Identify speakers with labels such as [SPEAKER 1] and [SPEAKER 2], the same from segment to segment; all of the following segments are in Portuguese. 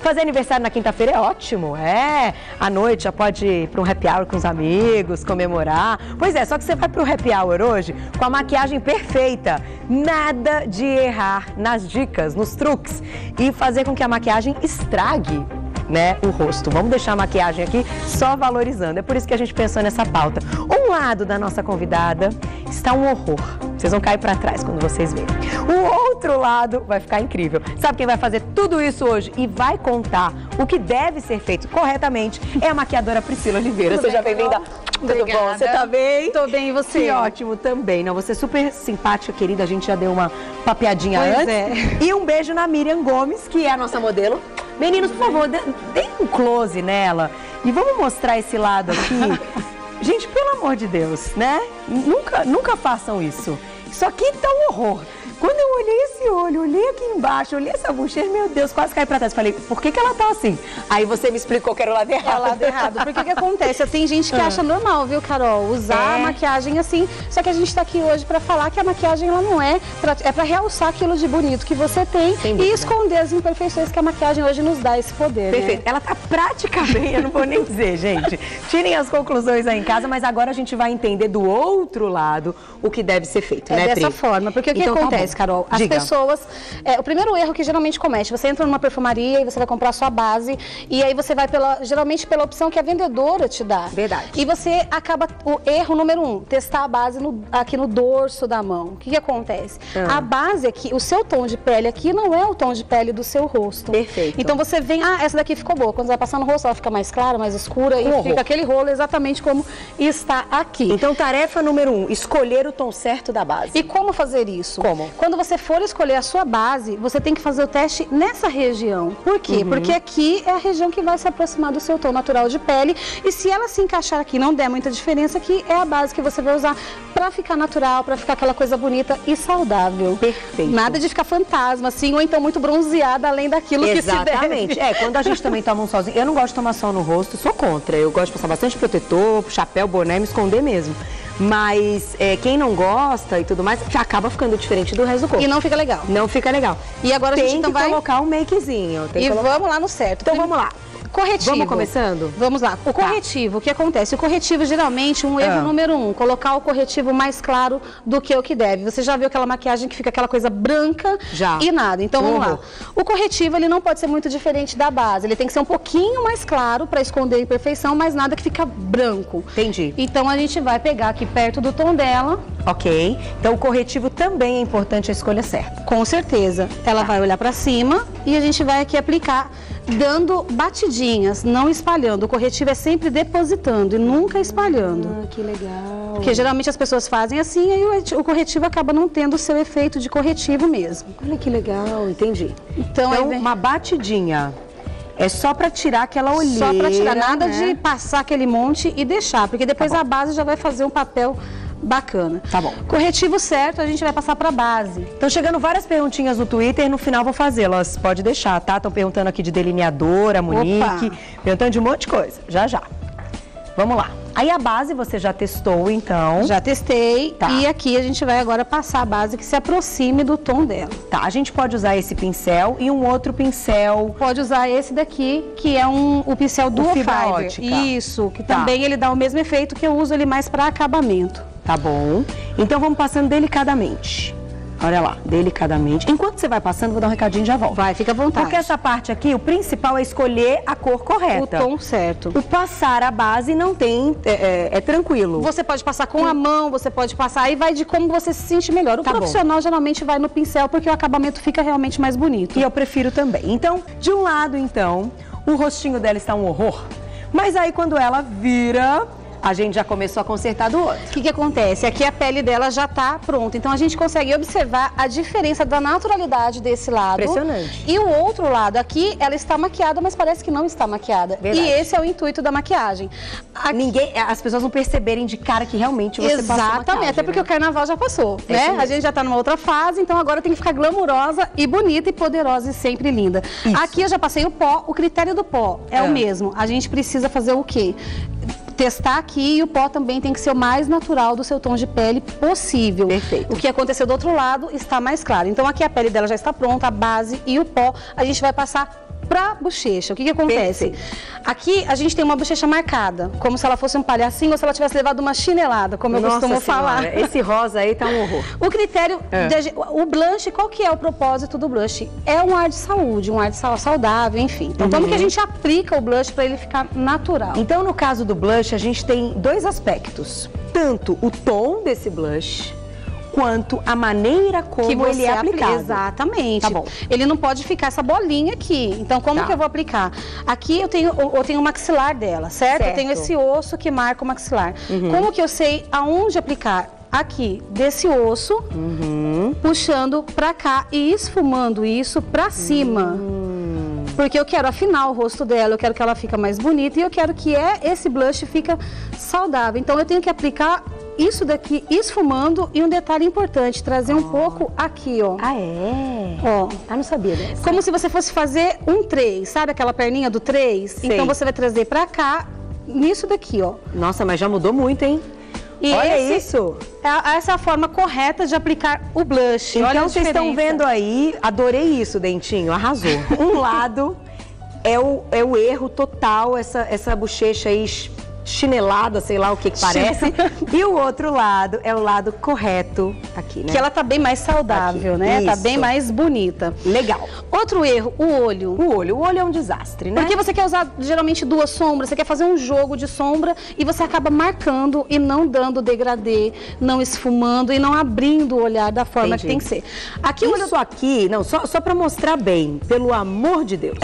[SPEAKER 1] Fazer aniversário na quinta-feira é ótimo, à noite já pode ir para um happy hour com os amigos, comemorar. Pois é, só que você vai para o happy hour hoje com a maquiagem perfeita. Nada de errar nas dicas, nos truques e fazer com que a maquiagem estrague, né, o rosto. Vamos deixar a maquiagem aqui só valorizando. É por isso que a gente pensou nessa pauta. Um lado da nossa convidada está um horror. Vocês vão cair para trás quando vocês verem. O outro lado vai ficar incrível. Sabe quem vai fazer tudo isso hoje e vai contar o que deve ser feito corretamente? É a maquiadora Priscila Oliveira. Seja bem-vinda. Tudo bom? Você tá bem?
[SPEAKER 2] Tô bem, e você?
[SPEAKER 1] Que ótimo também. Não, você é super simpática, querida. A gente já deu uma papeadinha antes. E um beijo na Miriam Gomes, que é a nossa modelo. Meninos, por favor, deem um close nela e vamos mostrar esse lado aqui. Gente, pelo amor de Deus, né? Nunca façam isso. Isso aqui tá um horror. Quando eu olhei esse olho, olhei aqui embaixo, olhei essa bochecha, meu Deus, quase caí pra trás. Falei, por que ela tá assim? Aí você me explicou que era o lado errado.
[SPEAKER 2] É o lado errado. Porque o que acontece? Tem gente que acha normal, viu, Carol? Usar a maquiagem assim. Só que a gente tá aqui hoje pra falar que a maquiagem, ela não é pra realçar aquilo de bonito que você tem e esconder as imperfeições que a maquiagem hoje nos dá esse poder.
[SPEAKER 1] Perfeito.
[SPEAKER 2] Né?
[SPEAKER 1] Ela tá praticamente, eu não vou nem dizer, gente. Tirem as conclusões aí em casa, mas agora a gente vai entender do outro lado o que deve ser feito, né,
[SPEAKER 2] dessa forma. Porque o que acontece, Carol? As pessoas, o primeiro erro que geralmente comete, você entra numa perfumaria e você vai comprar a sua base e aí você vai geralmente pela opção que a vendedora te dá.
[SPEAKER 1] Verdade.
[SPEAKER 2] E você acaba, o erro número 1, testar a base aqui no dorso da mão. O que acontece? A base aqui, o seu tom de pele aqui não é o tom de pele do seu rosto.
[SPEAKER 1] Perfeito.
[SPEAKER 2] Então você vem, essa daqui ficou boa. Quando você vai passar no rosto, ela fica mais clara, mais escura e fica aquele rolo exatamente como está aqui.
[SPEAKER 1] Então, tarefa número 1, escolher o tom certo da base.
[SPEAKER 2] E como fazer isso?
[SPEAKER 1] Como?
[SPEAKER 2] Quando você for escolher a sua base, você tem que fazer o teste nessa região. Por quê? Porque aqui é a região que vai se aproximar do seu tom natural de pele e se ela se encaixar aqui, não der muita diferença, aqui é a base que você vai usar pra ficar natural, pra ficar aquela coisa bonita e saudável.
[SPEAKER 1] Perfeito.
[SPEAKER 2] Nada de ficar fantasma, assim, ou então muito bronzeada além daquilo que se deve.
[SPEAKER 1] Exatamente. Quando a gente também toma um solzinho, eu não gosto de tomar sol no rosto, sou contra. Eu gosto de passar bastante protetor, chapéu, boné, me esconder mesmo. Mas quem não gosta e tudo mais, já acaba ficando diferente do resto do corpo.
[SPEAKER 2] E não fica legal.
[SPEAKER 1] Não fica legal.
[SPEAKER 2] E agora a gente então vai
[SPEAKER 1] colocar um makezinho.
[SPEAKER 2] Vamos lá no certo.
[SPEAKER 1] Então vamos lá.
[SPEAKER 2] Corretivo.
[SPEAKER 1] Vamos começando?
[SPEAKER 2] Vamos lá. O corretivo, o que acontece? O corretivo, geralmente, um erro número 1, colocar o corretivo mais claro do que o que deve. Você já viu aquela maquiagem que fica aquela coisa branca e nada. Então, vamos lá. O corretivo, ele não pode ser muito diferente da base. Ele tem que ser um pouquinho mais claro para esconder a imperfeição, mas nada que fica branco.
[SPEAKER 1] Entendi.
[SPEAKER 2] Então, a gente vai pegar aqui perto do tom dela.
[SPEAKER 1] Ok. Então, o corretivo também é importante a escolha certa.
[SPEAKER 2] Com certeza. Ela vai olhar para cima e a gente vai aqui aplicar dando batidinhas, não espalhando. O corretivo é sempre depositando e nunca espalhando.
[SPEAKER 1] Que legal.
[SPEAKER 2] Porque geralmente as pessoas fazem assim e aí o corretivo acaba não tendo o seu efeito de corretivo mesmo.
[SPEAKER 1] Olha que legal, entendi.
[SPEAKER 2] Então
[SPEAKER 1] uma batidinha. É só pra tirar aquela olheira.
[SPEAKER 2] Só pra tirar, nada de passar aquele monte e deixar, porque depois a base já vai fazer um papel bacana.
[SPEAKER 1] Tá bom.
[SPEAKER 2] Corretivo certo, a gente vai passar pra base.
[SPEAKER 1] Estão chegando várias perguntinhas no Twitter, no final vou fazê-las. Pode deixar, tá? Estão perguntando aqui de delineadora, Monique, perguntando de um monte de coisa. Já. Vamos lá. Aí a base você já testou, então?
[SPEAKER 2] Já testei. E aqui a gente vai agora passar a base que se aproxime do tom dela.
[SPEAKER 1] Tá, a gente pode usar esse pincel e um outro pincel.
[SPEAKER 2] Pode usar esse daqui, que é o pincel Duo Fiber. Isso, que também ele dá o mesmo efeito, que eu uso ele mais para acabamento.
[SPEAKER 1] Tá bom. Então vamos passando delicadamente. Olha lá, delicadamente. Enquanto você vai passando, vou dar um recadinho e já volto.
[SPEAKER 2] Vai, fica à vontade.
[SPEAKER 1] Porque essa parte aqui, o principal é escolher a cor correta.
[SPEAKER 2] O tom certo.
[SPEAKER 1] O passar a base não tem, é tranquilo.
[SPEAKER 2] Você pode passar com a mão, você pode passar, aí vai de como você se sente melhor. O profissional geralmente vai no pincel, porque o acabamento fica realmente mais bonito.
[SPEAKER 1] E eu prefiro também. Então, de um lado, o rostinho dela está um horror. Mas aí quando ela vira, a gente já começou a consertar do outro.
[SPEAKER 2] O que acontece? Aqui a pele dela já está pronta. Então a gente consegue observar a diferença da naturalidade desse lado.
[SPEAKER 1] Impressionante.
[SPEAKER 2] E o outro lado aqui, ela está maquiada, mas parece que não está maquiada.
[SPEAKER 1] Verdade.
[SPEAKER 2] E esse é o intuito da maquiagem.
[SPEAKER 1] As pessoas não perceberem de cara que realmente você passou maquiagem.
[SPEAKER 2] Exatamente, até porque o carnaval já passou, né? A gente já está numa outra fase, então agora tem que ficar glamurosa e bonita e poderosa e sempre linda. Isso. Aqui eu já passei o pó, o critério do pó é o mesmo. A gente precisa fazer o quê? Testar aqui, e o pó também tem que ser o mais natural do seu tom de pele possível.
[SPEAKER 1] Perfeito.
[SPEAKER 2] O que aconteceu do outro lado está mais claro. Então aqui a pele dela já está pronta, a base e o pó, a gente vai passar pra bochecha. O que acontece? Aqui a gente tem uma bochecha marcada, como se ela fosse um palhacinho ou se ela tivesse levado uma chinelada, como eu costumo falar.
[SPEAKER 1] Esse rosa aí tá um horror.
[SPEAKER 2] O critério, o blush, qual que é o propósito do blush? É um ar de saúde, um ar de saudável, enfim. Então, como que a gente aplica o blush para ele ficar natural?
[SPEAKER 1] Então, no caso do blush, a gente tem dois aspectos. Tanto o tom desse blush, quanto a maneira como ele é aplicado.
[SPEAKER 2] Exatamente.
[SPEAKER 1] Tá bom.
[SPEAKER 2] Ele não pode ficar essa bolinha aqui. Então, como que eu vou aplicar? Aqui eu tenho o maxilar dela, certo? Eu tenho esse osso que marca o maxilar. Como que eu sei aonde aplicar? Aqui, desse osso, puxando pra cá e esfumando isso pra cima. Porque eu quero afinar o rosto dela, eu quero que ela fique mais bonita e eu quero que esse blush fique saudável. Então, eu tenho que aplicar isso daqui esfumando e um detalhe importante, trazer um pouco aqui, ó.
[SPEAKER 1] Ah, é?
[SPEAKER 2] Ó.
[SPEAKER 1] Ah, não sabia dessa.
[SPEAKER 2] Como se você fosse fazer um 3, sabe aquela perninha do 3?
[SPEAKER 1] Sei.
[SPEAKER 2] Então você vai trazer pra cá, nisso daqui, ó.
[SPEAKER 1] Nossa, mas já mudou muito, hein?
[SPEAKER 2] E
[SPEAKER 1] olha isso!
[SPEAKER 2] Essa é a forma correta de aplicar o blush.
[SPEAKER 1] Então,
[SPEAKER 2] olha
[SPEAKER 1] vocês estão vendo aí, adorei isso, Dentinho, arrasou. Um lado é o erro total, essa bochecha aí chinelada, sei lá o que parece. E o outro lado é o lado correto aqui, né?
[SPEAKER 2] Que ela tá bem mais saudável, né?
[SPEAKER 1] Isso.
[SPEAKER 2] Tá bem mais bonita.
[SPEAKER 1] Legal.
[SPEAKER 2] Outro erro, o olho.
[SPEAKER 1] O olho é um desastre, né?
[SPEAKER 2] Porque você quer usar geralmente duas sombras, você quer fazer um jogo de sombra e você acaba marcando e não dando degradê, não esfumando e não abrindo o olhar da forma que tem que ser. Aqui
[SPEAKER 1] isso aqui, não, só pra mostrar bem, pelo amor de Deus.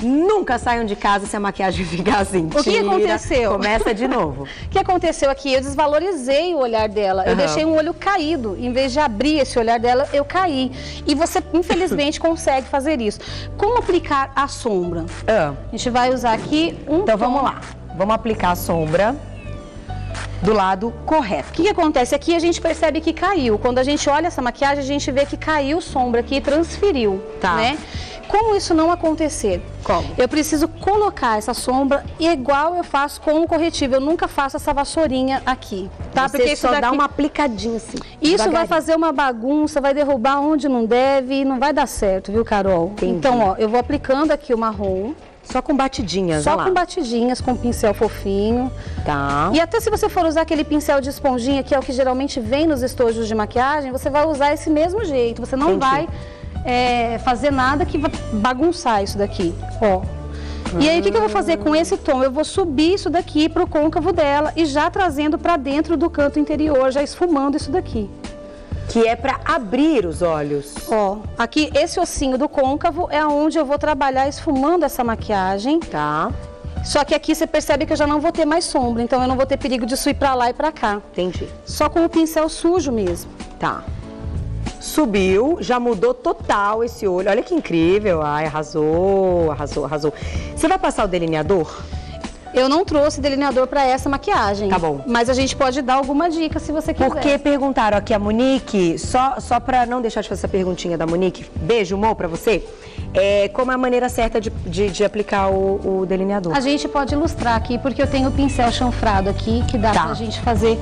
[SPEAKER 1] Nunca saiam de casa se a maquiagem ficar assim.
[SPEAKER 2] O que aconteceu?
[SPEAKER 1] Começa de novo.
[SPEAKER 2] O que aconteceu aqui? Eu desvalorizei o olhar dela. Eu deixei um olho caído. Em vez de abrir esse olhar dela, eu caí. E você, infelizmente, consegue fazer isso. Como aplicar a sombra? A gente vai usar aqui
[SPEAKER 1] Então, vamos lá. Vamos aplicar a sombra do lado correto.
[SPEAKER 2] O que acontece? Aqui a gente percebe que caiu. Quando a gente olha essa maquiagem, a gente vê que caiu sombra aqui e transferiu, né? Como isso não acontecer?
[SPEAKER 1] Como?
[SPEAKER 2] Eu preciso colocar essa sombra igual eu faço com o corretivo. Eu nunca faço essa vassourinha aqui, tá?
[SPEAKER 1] Você porque isso só dá uma aplicadinha assim.
[SPEAKER 2] Isso vai fazer uma bagunça, vai derrubar onde não deve e não vai dar certo, viu, Carol?
[SPEAKER 1] Entendi.
[SPEAKER 2] Então, ó, eu vou aplicando aqui o marrom.
[SPEAKER 1] Só com batidinhas,
[SPEAKER 2] Só com batidinhas, com pincel fofinho.
[SPEAKER 1] Tá.
[SPEAKER 2] E até se você for usar aquele pincel de esponjinha, que é o que geralmente vem nos estojos de maquiagem, você vai usar esse mesmo jeito. Você não vai fazer nada que vai bagunçar isso daqui, ó. E aí, o que eu vou fazer com esse tom? Eu vou subir isso daqui pro côncavo dela e já trazendo pra dentro do canto interior, já esfumando isso daqui.
[SPEAKER 1] Que é pra abrir os olhos.
[SPEAKER 2] Ó, aqui, esse ossinho do côncavo é onde eu vou trabalhar esfumando essa maquiagem.
[SPEAKER 1] Tá.
[SPEAKER 2] Só que aqui você percebe que eu já não vou ter mais sombra, então eu não vou ter perigo de ir pra lá e pra cá.
[SPEAKER 1] Entendi.
[SPEAKER 2] Só com o pincel sujo mesmo.
[SPEAKER 1] Tá. Subiu, já mudou total esse olho. Olha que incrível. Ai, arrasou, arrasou, arrasou. Você vai passar o delineador?
[SPEAKER 2] Eu não trouxe delineador pra essa maquiagem.
[SPEAKER 1] Tá bom.
[SPEAKER 2] Mas a gente pode dar alguma dica se você quiser.
[SPEAKER 1] Porque perguntaram aqui a Monique, só pra não deixar de fazer essa perguntinha da Monique, beijo, Mo, pra você. Como é a maneira certa de aplicar o delineador?
[SPEAKER 2] A gente pode ilustrar aqui, porque eu tenho o pincel chanfrado aqui, que dá pra gente fazer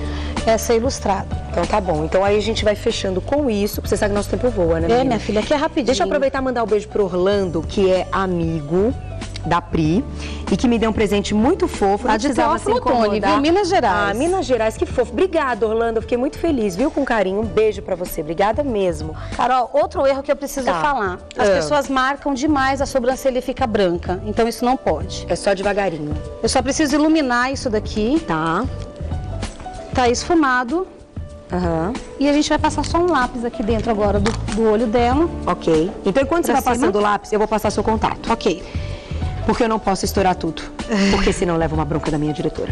[SPEAKER 2] essa ilustrada.
[SPEAKER 1] Então tá bom. Então aí a gente vai fechando com isso, porque você sabe que nosso tempo voa, né, menina?
[SPEAKER 2] Minha filha, aqui é rapidinho.
[SPEAKER 1] Deixa eu aproveitar e mandar um beijo pro Orlando, que é amigo da Pri, e que me deu um presente muito fofo.
[SPEAKER 2] Não precisava se incomodar. Viu? Minas Gerais.
[SPEAKER 1] Ah, Minas Gerais, que fofo. Obrigada, Orlando, eu fiquei muito feliz, viu? Com carinho, um beijo pra você. Obrigada mesmo.
[SPEAKER 2] Carol, outro erro que eu preciso falar. As pessoas marcam demais a sobrancelha e fica branca, então isso não pode.
[SPEAKER 1] É só devagarinho.
[SPEAKER 2] Eu só preciso iluminar isso daqui.
[SPEAKER 1] Tá.
[SPEAKER 2] Tá esfumado. E a gente vai passar só um lápis aqui dentro agora do olho dela.
[SPEAKER 1] Ok. Então, enquanto você vai passando o lápis, eu vou passar seu contato.
[SPEAKER 2] Ok.
[SPEAKER 1] Porque eu não posso estourar tudo, porque senão leva uma bronca da minha diretora.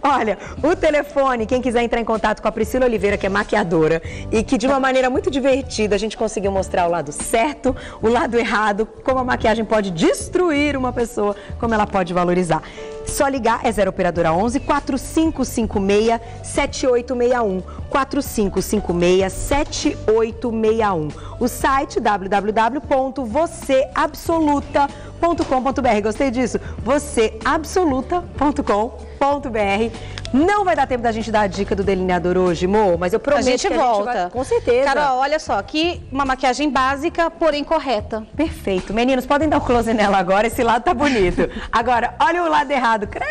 [SPEAKER 1] Olha, o telefone, quem quiser entrar em contato com a Priscila Oliveira, que é maquiadora, e que de uma maneira muito divertida a gente conseguiu mostrar o lado certo, o lado errado, como a maquiagem pode destruir uma pessoa, como ela pode valorizar. Só ligar, é 0 operadora 11 4556 7861. 4556-7861. O site www.vocêabsoluta.com.br. Gostei disso? vocêabsoluta.com.br. Não vai dar tempo da gente dar a dica do delineador hoje, Mo, mas eu prometo
[SPEAKER 2] que a gente volta.
[SPEAKER 1] Com certeza.
[SPEAKER 2] Carol, olha só, aqui uma maquiagem básica, porém correta.
[SPEAKER 1] Perfeito. Meninos, podem dar um close nela agora, esse lado tá bonito. Agora, olha o lado errado. Credo,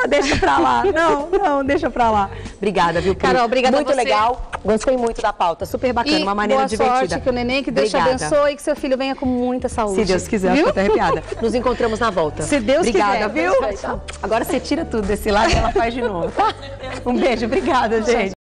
[SPEAKER 1] deixa pra lá. Não, deixa pra lá. Obrigada, viu,
[SPEAKER 2] Carol, obrigada
[SPEAKER 1] muito
[SPEAKER 2] a você.
[SPEAKER 1] Legal. Gostei muito da pauta, super bacana, uma maneira divertida.
[SPEAKER 2] Boa sorte, que o neném, que Deus te abençoe e que seu filho venha com muita saúde.
[SPEAKER 1] Se Deus quiser, eu tô até arrepiada. Nos encontramos na volta.
[SPEAKER 2] Se Deus quiser.
[SPEAKER 1] Obrigada, viu? Agora você tira tudo desse lado e ela faz de novo, tá? Um beijo, obrigada, gente.